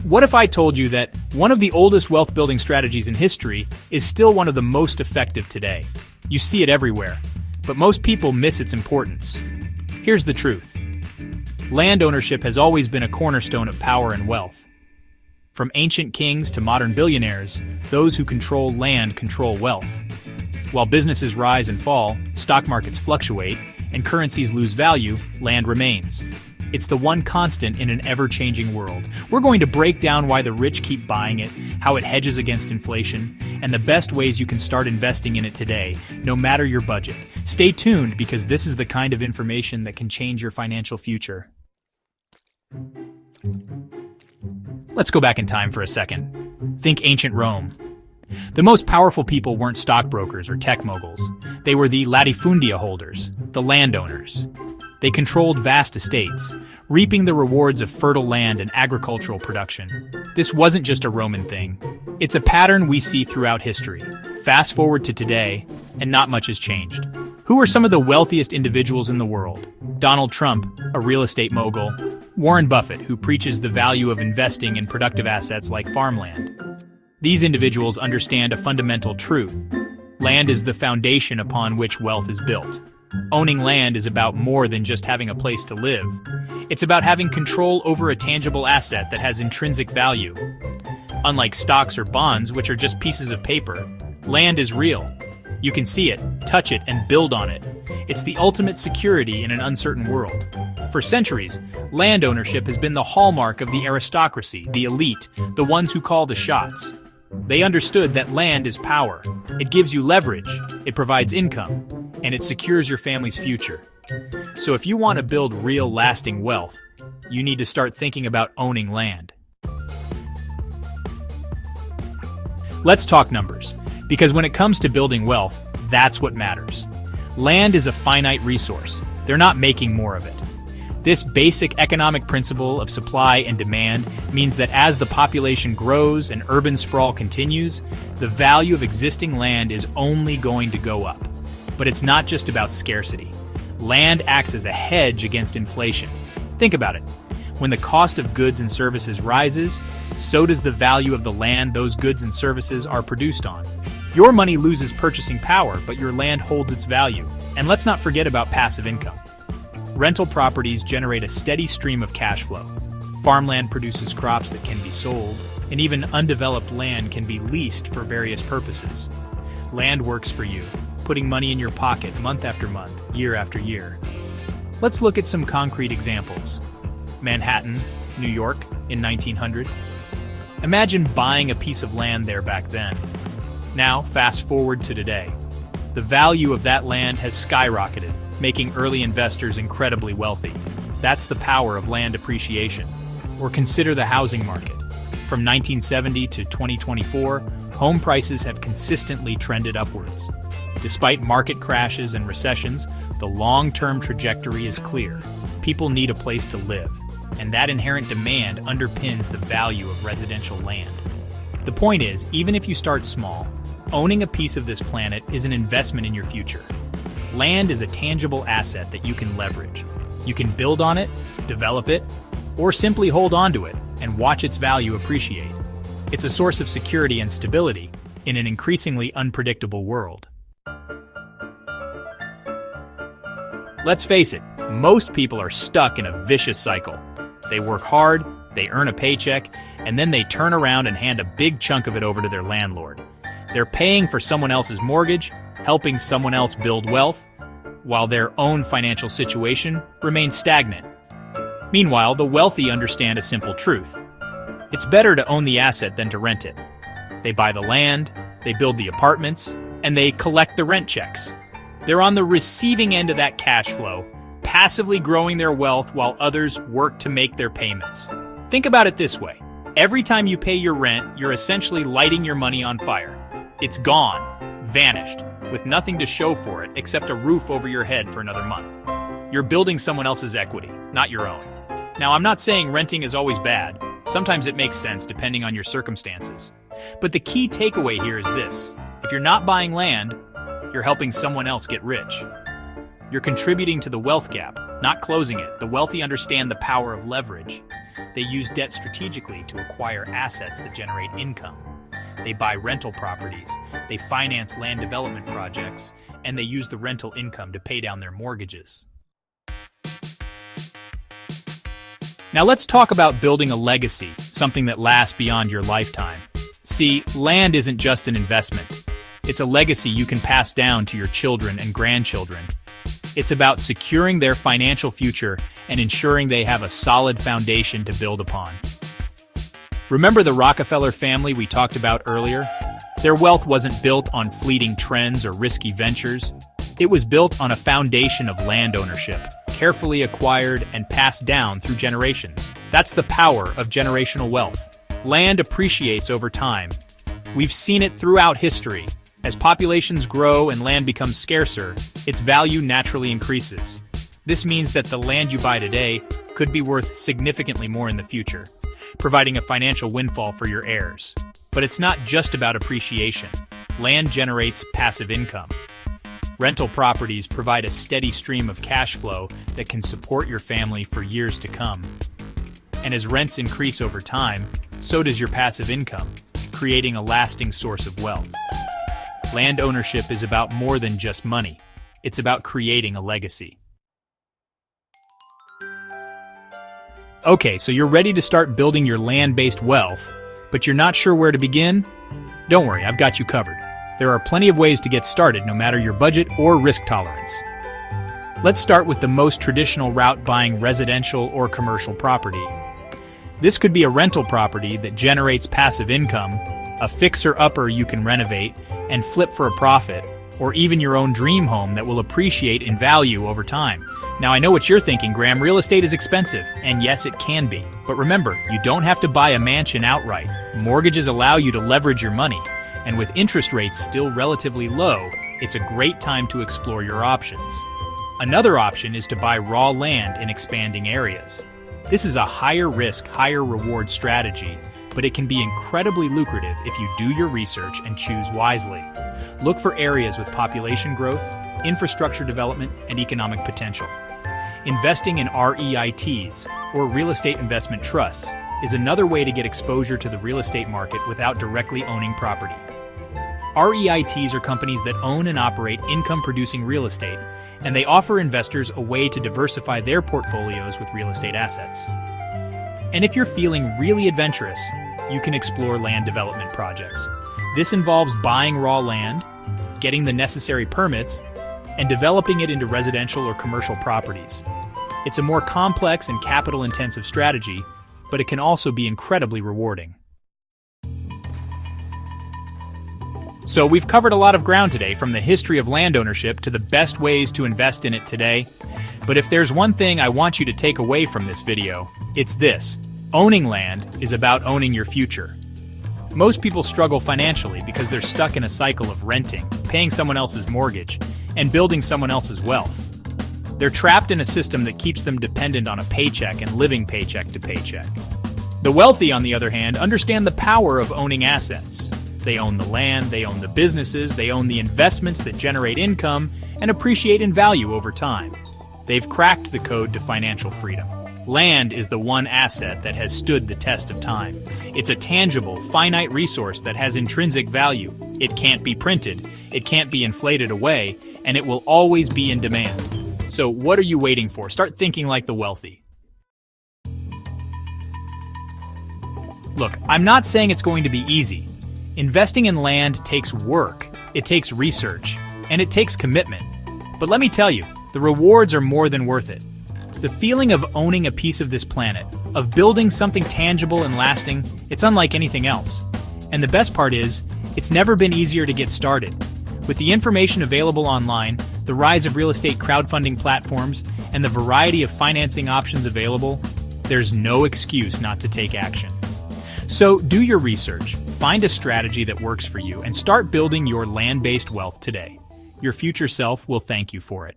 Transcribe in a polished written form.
What if I told you that one of the oldest wealth building strategies in history is still one of the most effective today? You see it everywhere, but most people miss its importance. Here's the truth. Land ownership has always been a cornerstone of power and wealth. From ancient kings to modern billionaires, those who control land control wealth. While businesses rise and fall, stock markets fluctuate, and currencies lose value, land remains. It's the one constant in an ever-changing world. We're going to break down why the rich keep buying it, how it hedges against inflation, and the best ways you can start investing in it today, no matter your budget. Stay tuned, because this is the kind of information that can change your financial future. Let's go back in time for a second. Think ancient Rome. The most powerful people weren't stockbrokers or tech moguls. They were the latifundia holders, the landowners. They controlled vast estates, reaping the rewards of fertile land and agricultural production. This wasn't just a Roman thing. It's a pattern we see throughout history. Fast forward to today, and not much has changed. Who are some of the wealthiest individuals in the world? Donald Trump, a real estate mogul. Warren Buffett, who preaches the value of investing in productive assets like farmland. These individuals understand a fundamental truth. Land is the foundation upon which wealth is built. Owning land is about more than just having a place to live. It's about having control over a tangible asset that has intrinsic value. Unlike stocks or bonds, which are just pieces of paper, land is real. You can see it, touch it, and build on it. It's the ultimate security in an uncertain world. For centuries, land ownership has been the hallmark of the aristocracy, the elite, the ones who call the shots. They understood that land is power. It gives you leverage, it provides income, and it secures your family's future. So if you want to build real, lasting wealth, you need to start thinking about owning land. Let's talk numbers, because when it comes to building wealth, that's what matters. Land is a finite resource. They're not making more of it. This basic economic principle of supply and demand means that as the population grows and urban sprawl continues, the value of existing land is only going to go up. But it's not just about scarcity. Land acts as a hedge against inflation. Think about it. When the cost of goods and services rises, so does the value of the land those goods and services are produced on. Your money loses purchasing power, but your land holds its value. And let's not forget about passive income. Rental properties generate a steady stream of cash flow. Farmland produces crops that can be sold, and even undeveloped land can be leased for various purposes. Land works for you, putting money in your pocket month after month, year after year. Let's look at some concrete examples. Manhattan, New York, in 1900. Imagine buying a piece of land there back then. Now, fast forward to today. The value of that land has skyrocketed, making early investors incredibly wealthy. That's the power of land appreciation. Or consider the housing market. From 1970 to 2024, home prices have consistently trended upwards. Despite market crashes and recessions, the long-term trajectory is clear. People need a place to live, and that inherent demand underpins the value of residential land. The point is, even if you start small, owning a piece of this planet is an investment in your future. Land is a tangible asset that you can leverage. You can build on it, develop it, or simply hold on to it and watch its value appreciate. It's a source of security and stability in an increasingly unpredictable world. Let's face it, most people are stuck in a vicious cycle. They work hard, they earn a paycheck, and then they turn around and hand a big chunk of it over to their landlord. They're paying for someone else's mortgage, helping someone else build wealth, while their own financial situation remains stagnant. Meanwhile, the wealthy understand a simple truth. It's better to own the asset than to rent it. They buy the land, they build the apartments, and they collect the rent checks. They're on the receiving end of that cash flow, passively growing their wealth while others work to make their payments. Think about it this way. Every time you pay your rent, you're essentially lighting your money on fire. It's gone, vanished, with nothing to show for it except a roof over your head for another month. You're building someone else's equity, not your own. Now, I'm not saying renting is always bad. Sometimes it makes sense depending on your circumstances. But the key takeaway here is this. If you're not buying land, you're helping someone else get rich. You're contributing to the wealth gap, not closing it. The wealthy understand the power of leverage. They use debt strategically to acquire assets that generate income. They buy rental properties, they finance land development projects, and they use the rental income to pay down their mortgages. Now let's talk about building a legacy, something that lasts beyond your lifetime. See, land isn't just an investment. It's a legacy you can pass down to your children and grandchildren. It's about securing their financial future and ensuring they have a solid foundation to build upon. Remember the Rockefeller family we talked about earlier? Their wealth wasn't built on fleeting trends or risky ventures. It was built on a foundation of land ownership, carefully acquired and passed down through generations. That's the power of generational wealth. Land appreciates over time. We've seen it throughout history. As populations grow and land becomes scarcer, its value naturally increases. This means that the land you buy today could be worth significantly more in the future, providing a financial windfall for your heirs. But it's not just about appreciation. Land generates passive income. Rental properties provide a steady stream of cash flow that can support your family for years to come. And as rents increase over time, so does your passive income, creating a lasting source of wealth. Land ownership is about more than just money. It's about creating a legacy. Okay, so you're ready to start building your land-based wealth, but you're not sure where to begin? Don't worry, I've got you covered. There are plenty of ways to get started, no matter your budget or risk tolerance. Let's start with the most traditional route: buying residential or commercial property. This could be a rental property that generates passive income, a fixer-upper you can renovate and flip for a profit, or even your own dream home that will appreciate in value over time. Now I know what you're thinking, Graham, real estate is expensive, and yes, it can be. But remember, you don't have to buy a mansion outright. Mortgages allow you to leverage your money, and with interest rates still relatively low, it's a great time to explore your options. Another option is to buy raw land in expanding areas. This is a higher risk, higher reward strategy, but it can be incredibly lucrative if you do your research and choose wisely. Look for areas with population growth, infrastructure development, and economic potential. Investing in REITs, or real estate investment trusts, is another way to get exposure to the real estate market without directly owning property. REITs are companies that own and operate income-producing real estate, and they offer investors a way to diversify their portfolios with real estate assets. And if you're feeling really adventurous, you can explore land development projects. This involves buying raw land, getting the necessary permits, and developing it into residential or commercial properties. It's a more complex and capital-intensive strategy, but it can also be incredibly rewarding. So we've covered a lot of ground today, from the history of land ownership to the best ways to invest in it today. But if there's one thing I want you to take away from this video, it's this: owning land is about owning your future. Most people struggle financially because they're stuck in a cycle of renting, paying someone else's mortgage, and building someone else's wealth. They're trapped in a system that keeps them dependent on a paycheck and living paycheck to paycheck. The wealthy, on the other hand, understand the power of owning assets. They own the land, they own the businesses, they own the investments that generate income and appreciate in value over time. They've cracked the code to financial freedom. Land is the one asset that has stood the test of time. It's a tangible, finite resource that has intrinsic value. It can't be printed, it can't be inflated away, and it will always be in demand. So what are you waiting for? Start thinking like the wealthy. Look, I'm not saying it's going to be easy. Investing in land takes work, it takes research, and it takes commitment. But let me tell you, the rewards are more than worth it. The feeling of owning a piece of this planet, of building something tangible and lasting, it's unlike anything else. And the best part is, it's never been easier to get started. With the information available online, the rise of real estate crowdfunding platforms, and the variety of financing options available, there's no excuse not to take action. So do your research, find a strategy that works for you, and start building your land-based wealth today. Your future self will thank you for it.